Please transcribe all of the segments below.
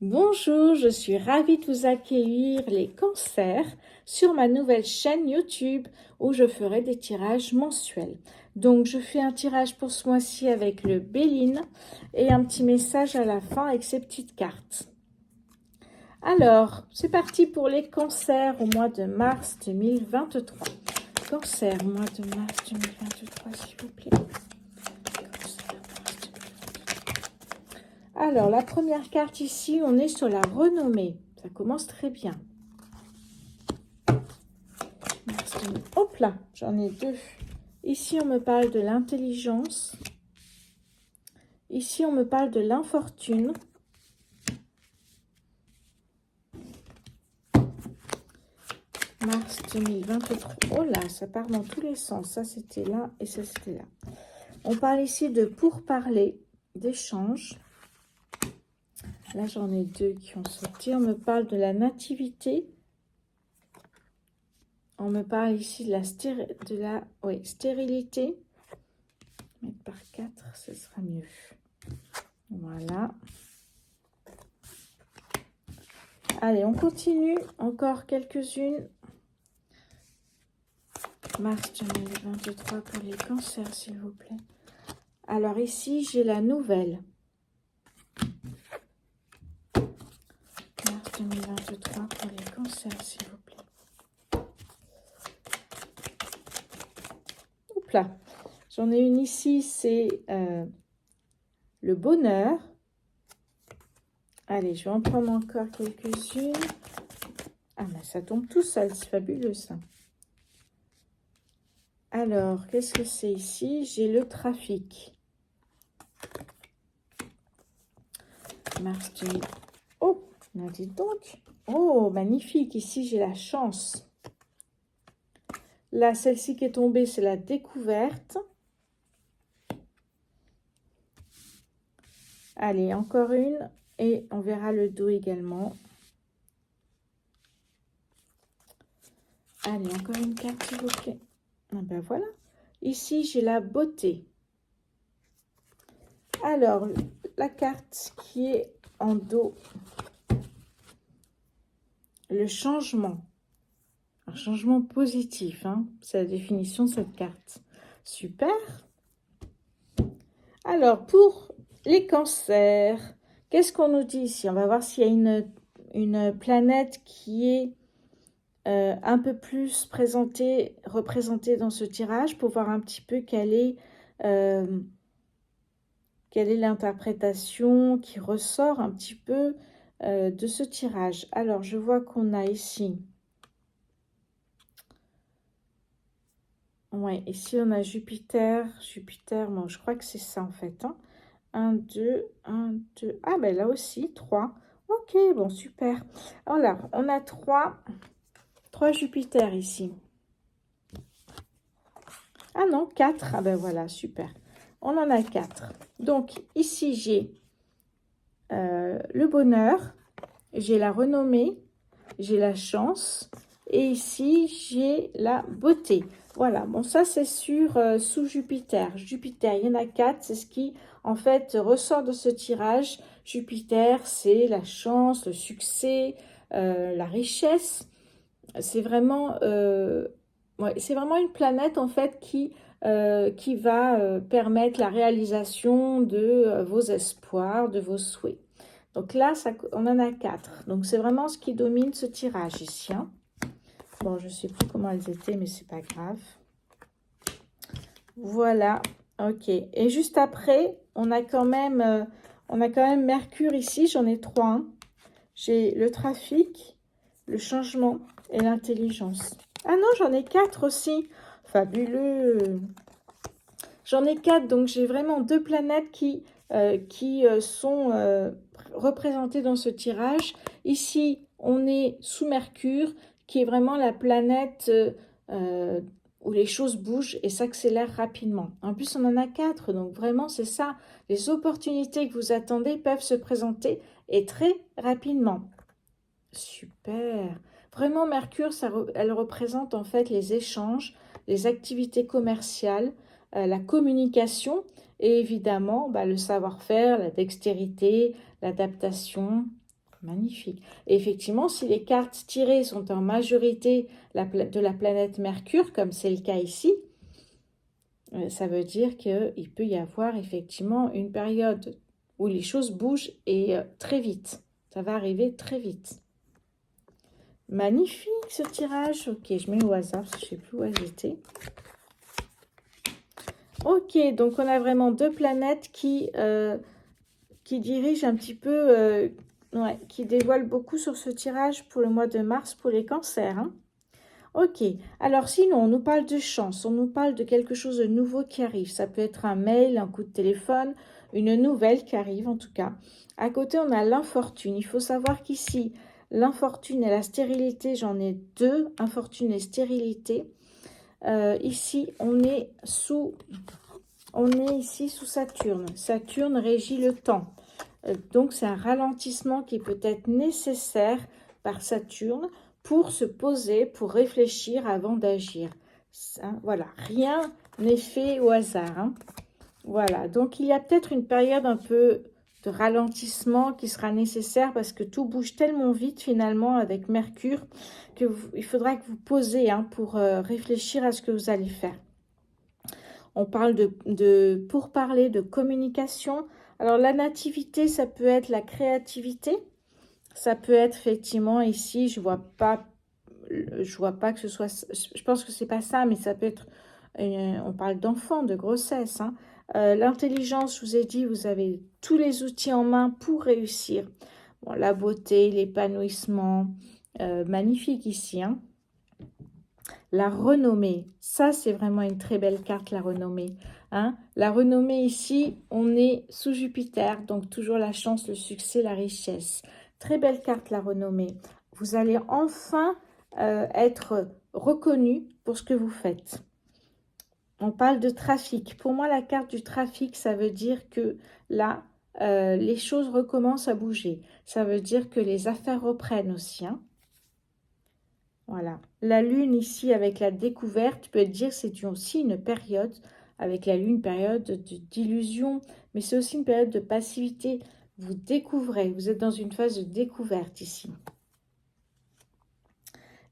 Bonjour, je suis ravie de vous accueillir les cancers sur ma nouvelle chaîne YouTube où je ferai des tirages mensuels. Donc je fais un tirage pour ce mois-ci avec le Béline et un petit message à la fin avec ces petites cartes. Alors, c'est parti pour les cancers au mois de mars 2023. Cancer au mois de mars 2023, s'il vous plaît. Alors, la première carte ici, on est sur la renommée. Ça commence très bien. Hop là, j'en ai deux. Ici, on me parle de l'intelligence. Ici, on me parle de l'infortune. Mars 2023. Oh là, ça part dans tous les sens. Ça, c'était là et ça, c'était là. On parle ici de pourparler, d'échange. Là, j'en ai deux qui ont sorti. On me parle de la nativité. On me parle ici de la stérilité. Mettre par 4, ce sera mieux. Voilà. Allez, on continue. Encore quelques-unes. Mars 2023 pour les cancers, s'il vous plaît. Alors ici, j'ai la nouvelle. Mars 2023 pour les cancers, s'il vous plaît. Oups là. J'en ai une ici, c'est le bonheur. Allez, je vais en prendre encore quelques-unes. Ah, mais ça tombe tout seul, c'est fabuleux ça. Alors, qu'est-ce que c'est ici? J'ai le trafic. Mars 2000. Oh, dites donc. Oh, magnifique. Ici, j'ai la chance. Là, celle-ci qui est tombée, c'est la découverte. Allez, encore une. Et on verra le dos également. Allez, encore une carte, s'il vous plaît. Ah ben voilà. Ici, j'ai la beauté. Alors, la carte qui est en dos. Le changement. Un changement positif, hein. C'est la définition de cette carte. Super. Alors, pour les cancers, qu'est-ce qu'on nous dit ici? On va voir s'il y a une planète qui est un peu plus représentée dans ce tirage pour voir un petit peu quelle est l'interprétation qui ressort un petit peu de ce tirage. Alors, je vois qu'on a ici... Ouais, ici on a Jupiter. Jupiter, bon, je crois que c'est ça en fait. Hein. 1, 2, 1, 2. Ah, ben là aussi, 3. Ok, bon, super. Alors, on a 3 Jupiter ici. Ah non, 4. Ah ben voilà, super. On en a 4. Donc, ici, j'ai le bonheur, j'ai la renommée, j'ai la chance. Et ici, j'ai la beauté. Voilà, bon, ça, c'est sur sous Jupiter. Jupiter, il y en a 4. C'est ce qui, en fait, ressort de ce tirage. Jupiter, c'est la chance, le succès, la richesse. C'est vraiment, c'est vraiment une planète, en fait, qui va permettre la réalisation de vos espoirs, de vos souhaits. Donc là, on en a 4. Donc, c'est vraiment ce qui domine ce tirage ici, hein. Bon, je ne sais plus comment elles étaient, mais c'est pas grave. Voilà, ok. Et juste après, on a quand même Mercure ici. J'en ai 3. Hein. J'ai le trafic, le changement et l'intelligence. Ah non, j'en ai 4 aussi. Fabuleux. J'en ai 4, donc j'ai vraiment 2 planètes qui sont représentées dans ce tirage. Ici, on est sous Mercure, qui est vraiment la planète où les choses bougent et s'accélèrent rapidement. En plus, on en a 4, donc vraiment, c'est ça. Les opportunités que vous attendez peuvent se présenter et très rapidement. Super. Vraiment, Mercure, elle représente en fait les échanges, les activités commerciales, la communication et évidemment le savoir-faire, la dextérité, l'adaptation. Magnifique. Et effectivement, si les cartes tirées sont en majorité de la planète Mercure, comme c'est le cas ici, ça veut dire qu'il peut y avoir effectivement une période où les choses bougent et très vite. Ça va arriver très vite. Magnifique ce tirage. Ok, je mets au hasard parce que je ne sais plus où elles étaient. Ok, donc on a vraiment deux planètes qui dirigent un petit peu, qui dévoilent beaucoup sur ce tirage pour le mois de mars pour les cancers. Hein. Ok, alors sinon on nous parle de chance, on nous parle de quelque chose de nouveau qui arrive. Ça peut être un mail, un coup de téléphone, une nouvelle qui arrive en tout cas. À côté on a l'infortune. Il faut savoir qu'ici, l'infortune et la stérilité, j'en ai deux, infortune et stérilité. Ici on est ici sous Saturne. Saturne régit le temps. Donc c'est un ralentissement qui peut être nécessaire par Saturne pour se poser, pour réfléchir avant d'agir. Voilà, rien n'est fait au hasard. Hein. Voilà, donc il y a peut-être une période un peu de ralentissement qui sera nécessaire parce que tout bouge tellement vite finalement avec Mercure qu'il faudra que vous posez pour réfléchir à ce que vous allez faire. On parle de pourparler, de communication. Alors la nativité, ça peut être la créativité. Ça peut être effectivement ici, je vois pas que ce soit, je pense que c'est pas ça, mais ça peut être, on parle d'enfant, de grossesse. Hein. L'intelligence, je vous ai dit, vous avez tous les outils en main pour réussir. Bon, la beauté, l'épanouissement, magnifique ici. Hein. La renommée, ça c'est vraiment une très belle carte, la renommée. Hein. La renommée ici, on est sous Jupiter, donc toujours la chance, le succès, la richesse. Très belle carte, la renommée. Vous allez enfin être reconnu pour ce que vous faites. On parle de trafic. Pour moi, la carte du trafic, ça veut dire que là, les choses recommencent à bouger. Ça veut dire que les affaires reprennent aussi. Hein. Voilà. La lune ici, avec la découverte, peut dire que c'est aussi une période, avec la lune, période d'illusion, mais c'est aussi une période de passivité. Vous découvrez, vous êtes dans une phase de découverte ici.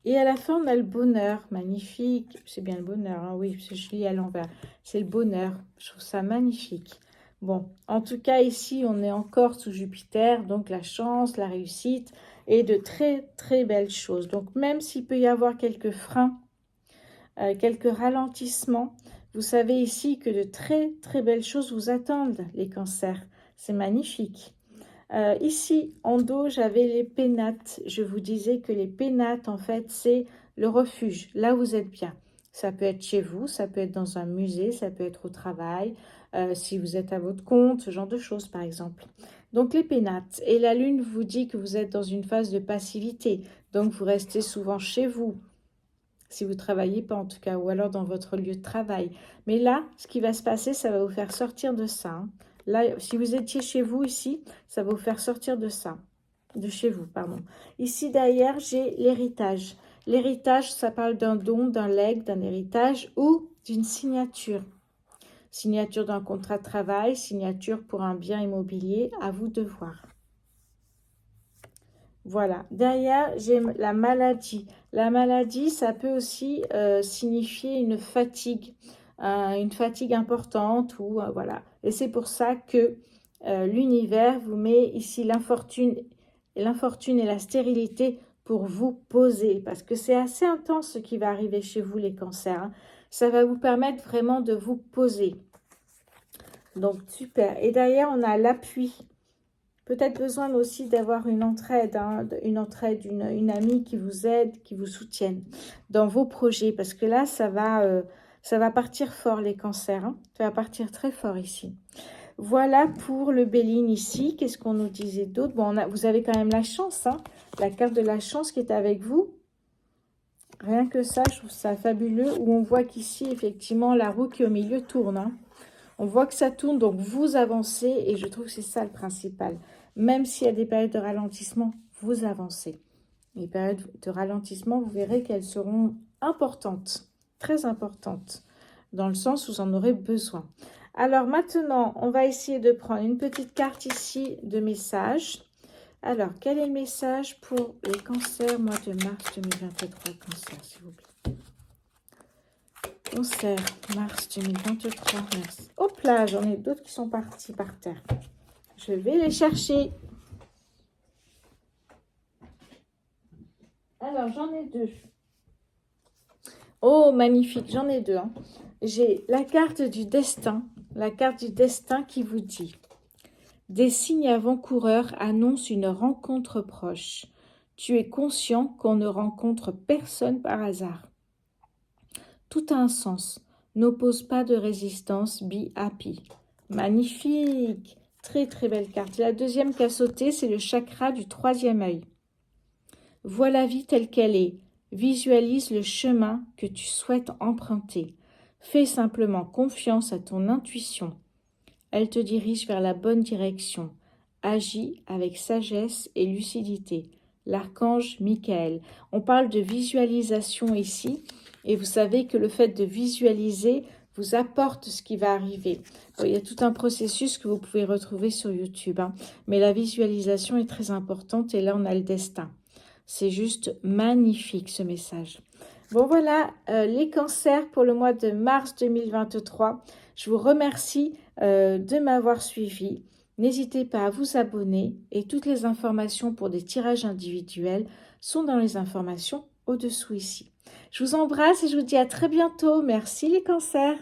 Et à la fin, on a le bonheur, magnifique. C'est bien le bonheur, hein, oui, parce que je lis à l'envers. C'est le bonheur, je trouve ça magnifique. Bon, en tout cas, ici, on est encore sous Jupiter, donc la chance, la réussite et de très, très belles choses. Donc, même s'il peut y avoir quelques freins, quelques ralentissements, vous savez ici que de très, très belles choses vous attendent, les cancers. C'est magnifique. Ici, en dos, j'avais les pénates. Je vous disais que les pénates, en fait, c'est le refuge, là où vous êtes bien. Ça peut être chez vous, ça peut être dans un musée, ça peut être au travail, si vous êtes à votre compte, ce genre de choses, par exemple. Donc, les pénates. Et la lune vous dit que vous êtes dans une phase de passivité. Donc, vous restez souvent chez vous, si vous ne travaillez pas en tout cas, ou alors dans votre lieu de travail. Mais là, ce qui va se passer, ça va vous faire sortir de ça. Hein. Là, si vous étiez chez vous ici, ça va vous faire sortir de ça. De chez vous, pardon. Ici, derrière, j'ai l'héritage. L'héritage, ça parle d'un don, d'un legs, d'un héritage ou d'une signature. Signature d'un contrat de travail, signature pour un bien immobilier, à vous de voir. Voilà. Derrière, j'ai la maladie. La maladie, ça peut aussi signifier une fatigue importante. Ou voilà. Et c'est pour ça que l'univers vous met ici l'infortune et la stérilité pour vous poser. Parce que c'est assez intense ce qui va arriver chez vous, les cancers. Hein. Ça va vous permettre vraiment de vous poser. Donc, super. Et derrière, on a l'appui. Peut-être besoin aussi d'avoir une entraide, hein, une amie qui vous aide, qui vous soutienne dans vos projets. Parce que là, ça va partir fort, les cancers. Hein. Ça va partir très fort ici. Voilà pour le Béline ici. Qu'est-ce qu'on nous disait d'autre? Bon, vous avez quand même la chance, hein, la carte de la chance qui est avec vous. Rien que ça, je trouve ça fabuleux. Où on voit qu'ici, effectivement, la roue qui est au milieu tourne. Hein. On voit que ça tourne, donc vous avancez. Et je trouve que c'est ça le principal. Même s'il y a des périodes de ralentissement, vous avancez. Les périodes de ralentissement, vous verrez qu'elles seront importantes, très importantes, dans le sens où vous en aurez besoin. Alors maintenant, on va essayer de prendre une petite carte ici de message. Alors, quel est le message pour les cancers, mois de mars 2023, cancer, s'il vous plaît. Cancer, mars 2023, merci. Hop là, j'en ai d'autres qui sont partis par terre. Je vais les chercher. Alors, j'en ai deux. Oh, magnifique, j'en ai deux. Hein. J'ai la carte du destin. La carte du destin qui vous dit: des signes avant-coureurs annoncent une rencontre proche. Tu es conscient qu'on ne rencontre personne par hasard. Tout a un sens. N'oppose pas de résistance. Be happy. Magnifique. Très très belle carte. La deuxième qui a sauté, c'est le chakra du troisième œil. Vois la vie telle qu'elle est. Visualise le chemin que tu souhaites emprunter. Fais simplement confiance à ton intuition. Elle te dirige vers la bonne direction. Agis avec sagesse et lucidité. L'archange Michael. On parle de visualisation ici. Et vous savez que le fait de visualiser vous apporte ce qui va arriver. Bon, il y a tout un processus que vous pouvez retrouver sur YouTube. Hein. Mais la visualisation est très importante. Et là, on a le destin. C'est juste magnifique ce message. Bon voilà, les cancers pour le mois de mars 2023. Je vous remercie de m'avoir suivi. N'hésitez pas à vous abonner et toutes les informations pour des tirages individuels sont dans les informations au-dessous ici. Je vous embrasse et je vous dis à très bientôt. Merci les cancers.